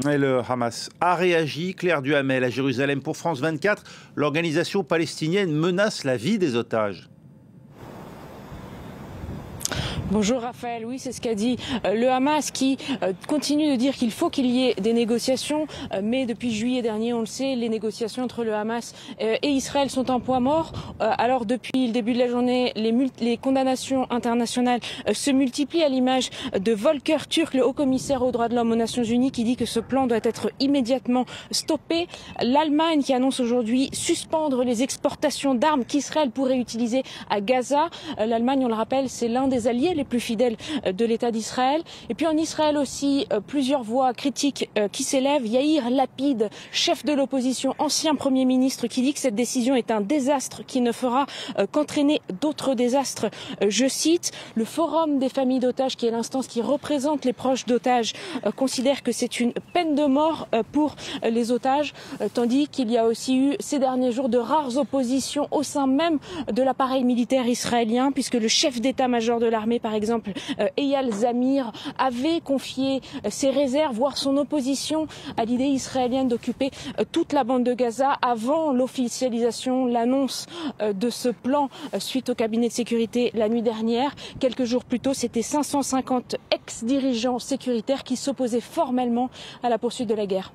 Et le Hamas a réagi. Claire Duhamel à Jérusalem pour France 24. L'organisation palestinienne menace la vie des otages. Bonjour Raphaël, oui c'est ce qu'a dit le Hamas qui continue de dire qu'il faut qu'il y ait des négociations, mais depuis juillet dernier, on le sait, les négociations entre le Hamas et Israël sont un point mort. Alors depuis le début de la journée, les condamnations internationales se multiplient à l'image de Volker Türk, le haut-commissaire aux droits de l'homme aux Nations Unies, qui dit que ce plan doit être immédiatement stoppé. L'Allemagne qui annonce aujourd'hui suspendre les exportations d'armes qu'Israël pourrait utiliser à Gaza. L'Allemagne, on le rappelle, c'est l'un des alliés les plus fidèles de l'État d'Israël. Et puis en Israël aussi, plusieurs voix critiques qui s'élèvent. Yair Lapid, chef de l'opposition, ancien Premier ministre, qui dit que cette décision est un désastre qui ne fera qu'entraîner d'autres désastres. Je cite, le Forum des familles d'otages, qui est l'instance qui représente les proches d'otages, considère que c'est une peine de mort pour les otages, tandis qu'il y a aussi eu ces derniers jours de rares oppositions au sein même de l'appareil militaire israélien, puisque le chef d'état-major de l'armée, par exemple, Eyal Zamir, avait confié ses réserves, voire son opposition à l'idée israélienne d'occuper toute la bande de Gaza avant l'officialisation, l'annonce de ce plan suite au cabinet de sécurité la nuit dernière. Quelques jours plus tôt, c'était 550 ex-dirigeants sécuritaires qui s'opposaient formellement à la poursuite de la guerre.